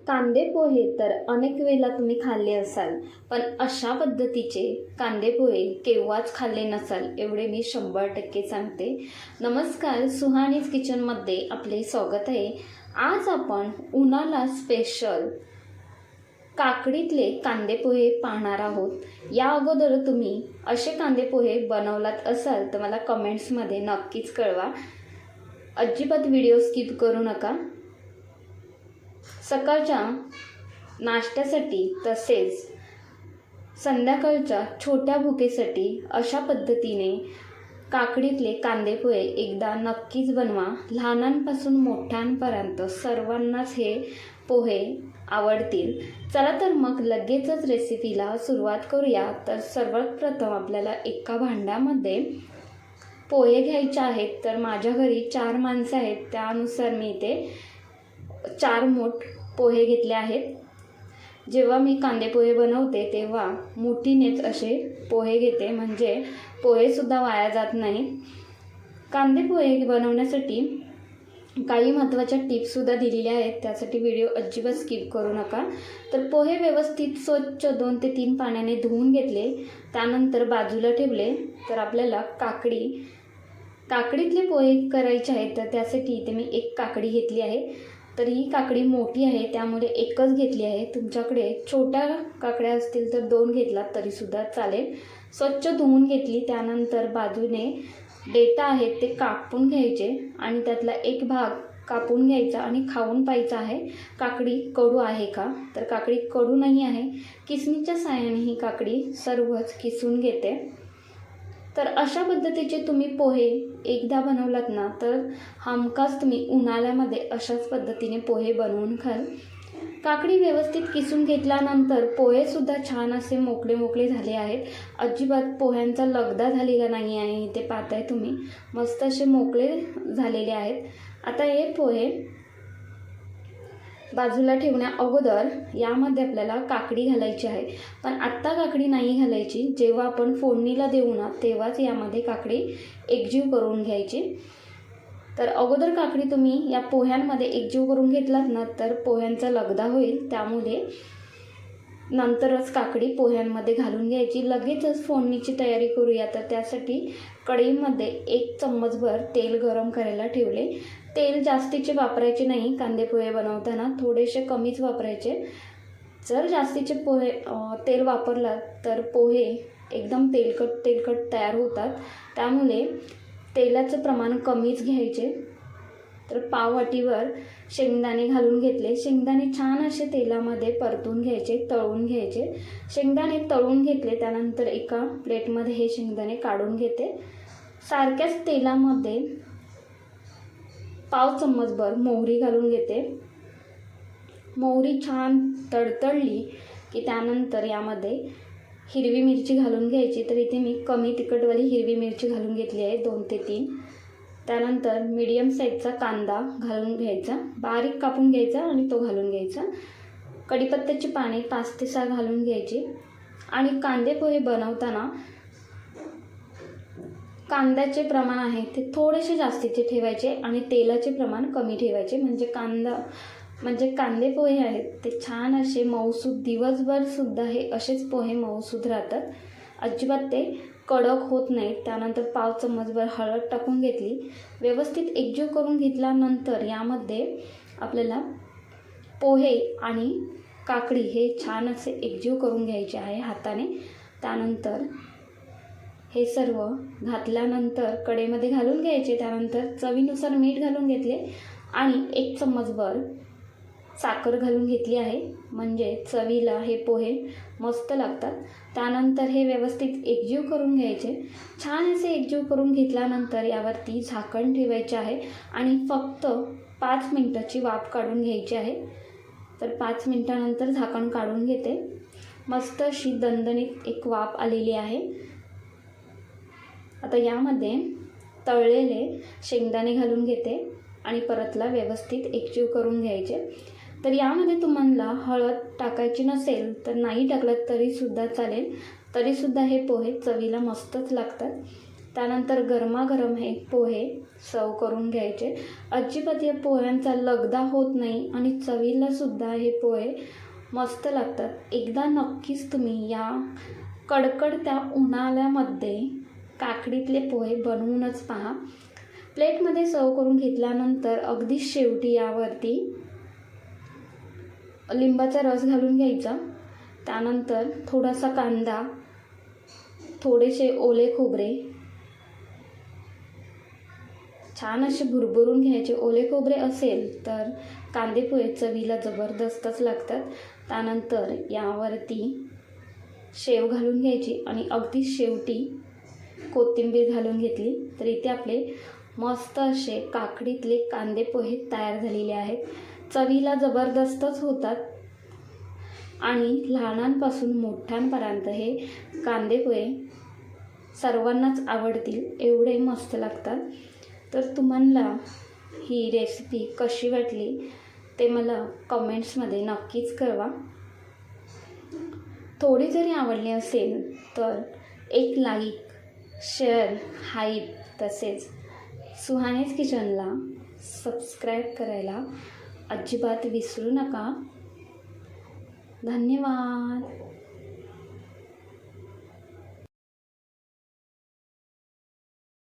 कांदे पोहे तर अनेक वेळेला तुम्ही खाल्ले असाल, पण अशा पद्धतीचे कांदे पोहे केव्हाच खाल्ले नसाल एवढे मी 100% सांगते. नमस्कार, सुहानीज किचनमध्ये आपले स्वागत आहे. आज आपण उन्हाळा स्पेशल काकडीतले कांदे पोहे पाहणार आहोत. या अगोदर तुम्ही असे कांदे पोहे बनवलात असाल तर मला कमेंट्समध्ये नक्कीच कळवा. अजिबात व्हिडिओ स्किप करू नका. सकाळच्या नाश्त्यासाठी तसेच संध्याकाळच्या छोट्या भुकेसाठी अशा पद्धतीने काकडीतले कांदे पोहे एकदा नक्कीच बनवा. लहानांपासून मोठ्यांपर्यंत सर्वांनाच हे पोहे आवडतील. चला तर मग लगेचच रेसिपीला सुरुवात करूया. तर सर्वात प्रथम आपल्याला एका भांड्यामध्ये पोहे घ्यायचे आहेत. तर माझ्या घरी 4 माणसं आहेत, त्यानुसार मी इथे 4 मोठ पोहे घेतले आहेत. जेव्हा मी कांदे पोहे बनवते तेव्हा मुठीनेच असे पोहे घेते, म्हणजे पोहेसुद्धा वाया जात नाही. कांदे पोहे बनवण्यासाठी काही महत्त्वाच्या टिप्ससुद्धा दिलेल्या आहेत, त्यासाठी व्हिडिओ अजिबात स्किप करू नका. तर पोहे व्यवस्थित स्वच्छ 2 ते 3 पाण्याने धुवून घेतले, त्यानंतर बाजूला ठेवले. तर आपल्याला काकडीतले पोहे करायचे आहेत, तर त्यासाठी इथे मी 1 काकडी घेतली आहे. तर ही काकडी मोठी आहे त्यामुळे 1च घेतली आहे. तुमच्याकडे छोट्या काकड्या असतील तर 2 घेतलात तरीसुद्धा चालेल. स्वच्छ धुवून घेतली, त्यानंतर बाजूने देठ आहेत ते कापून घ्यायचे आणि त्यातला एक भाग कापून घ्यायचा आणि खाऊन पाहायचा आहे काकडी कडू आहे का. तर काकडी कडू नाही आहे. किसणीच्या साहाय्याने ही काकडी सर्वच किसून घेते. तर अशा पद्धतीचे तुम्ही पोहे एकदा बनवलात ना तर हमखास तुम्ही उन्हाळ्यामध्ये अशाच पद्धतीने पोहे बनवून खाल. काकडी व्यवस्थित किसून घेतल्यानंतर पोहेसुद्धा छान असे मोकळे मोकळे झाले आहेत. अजिबात पोह्यांचा लगदा झालेला नाही आहे. इथे पाहताय तुम्ही, मस्त असे मोकळे झालेले आहेत. आता हे पोहे बाजूला ठेवण्या अगोदर यामध्ये आपल्याला काकडी घालायची आहे, पण आत्ता काकडी नाही घालायची. जेव्हा आपण फोडणीला देऊ ना तेव्हाच यामध्ये काकडी एकजीव करून घ्यायची. तर अगोदर काकडी तुम्ही या पोह्यांमध्ये एकजीव करून घेतलात ना तर पोह्यांचा लगदा होईल, त्यामुळे नंतरच काकडी पोह्यांमध्ये घालून घ्यायची. लगेचच फोडणीची तयारी करूया. तर त्यासाठी कढईमध्ये 1 चम्मचभर तेल गरम करायला ठेवले. तेल जास्तीचे वापरायचे नाही, कांदे पोहे बनवताना थोडेसे कमीच वापरायचे. जर जास्तीचे तेल वापरला तर पोहे एकदम तेलकट तयार होतात, त्यामुळे तेलाचं प्रमाण कमीच घ्यायचे. तर पाववाटीवर शेंगदाणे घालून घेतले. शेंगदाणे छान असे तेलामध्ये परतून घ्यायचे, तळून घ्यायचे. शेंगदाणे तळून घेतले, त्यानंतर एका प्लेटमध्ये हे शेंगदाणे काढून घेते. सारख्याच तेलामध्ये पाव चम्मचभर मोहरी घालून घेते. मोहरी छान तडतडली की त्यानंतर यामध्ये हिरवी मिरची घालून घ्यायची. तर इथे मी कमी तिखटवाली हिरवी मिरची घालून घेतली आहे, 2 ते 3. त्यानंतर मीडियम साईजचा कांदा घालून घ्यायचा, बारीक कापून घ्यायचा आणि तो घालून घ्यायचा. कढीपत्त्याची पाने 5 ते 6 घालून घ्यायची. आणि कांदे पोहे बनवताना कांद्याचे प्रमाण आहे ते थोडेसे जास्तीचे ठेवायचे आणि तेलाचे प्रमाण कमी ठेवायचे, म्हणजे कांदे पोहे आहेत ते छान असे मऊसूद, दिवसभरसुद्धा हे असेच पोहे मऊसूद राहतात, अजिबात ते कडक होत नाहीत. त्यानंतर पाव चम्मचभर हळद टाकून घेतली. व्यवस्थित एकजीव करून घेतल्यानंतर यामध्ये आपल्याला पोहे आणि काकडी हे छान असे एकजीव करून घ्यायचे आहे हाताने. त्यानंतर हे सर्व घातल्यानंतर कढईमध्ये घालून घ्यायचे. त्यानंतर चवीनुसार मीठ घालून घेतले आणि 1 चम्मचभर साखर घालून घेतली आहे, म्हणजे चवीला हे पोहे मस्त लागतात. त्यानंतर हे व्यवस्थित एकजीव करून घ्यायचे. छान असे एकजीव करून घेतल्यानंतर यावरती झाकण ठेवायचे आहे आणि फक्त 5 मिनिटाची वाफ काढून घ्यायची आहे. तर 5 मिनिटानंतर झाकण काढून घेते. मस्त अशी दणदणीत एक वाफ आलेली आहे. आता यामध्ये तळलेले शेंगदाणे घालून घेते आणि परतला व्यवस्थित एकजीव करून घ्यायचे. तर यामध्ये तुम्हाला हळद टाकायची नसेल तर नाही टाकलं तरीसुद्धा चालेल, तरीसुद्धा हे पोहे चवीला मस्तच लागतात. त्यानंतर गरमागरम हे पोहे सर्व करून घ्यायचे. अजिबात या पोह्यांचा लगदा होत नाही आणि चवीलासुद्धा हे पोहे मस्त लागतात. एकदा नक्कीच तुम्ही या कडकडत्या उन्हाळ्यामध्ये काकडीतले पोहे बनवूनच पहा. प्लेटमध्ये सर्व करून घेतल्यानंतर अगदी शेवटी यावरती लिंबाचा रस घालून घ्यायचा. त्यानंतर थोडासा कांदा, थोडेसे ओले खोबरे छान असे भुरभुरून घ्यायचे. ओले खोबरे असेल तर कांदे पोहे चवीला जबरदस्तच लागतात. त्यानंतर यावरती शेव घालून घ्यायची आणि अगदी शेवटी कोथिंबीर घालून घेतली तर इथे आपले मस्त असे काकडीतले कांदे पोहे तयार झालेले आहेत. चवीला जबरदस्तच होतात आणि लहानांपासून मोठ्यांपर्यंत हे कांदे पोहे सर्वांनाच आवडतील एवढे मस्त लागतात. तर तुम्हाला ही रेसिपी कशी वाटली ते मला कमेंट्समध्ये नक्कीच कळवा. थोडी जरी आवडली असेल तर एक लाईक, शेअर, हाईप तसेच सुहानीज किचनला सबस्क्राईब करायला अजिबात विसरू नका. धन्यवाद.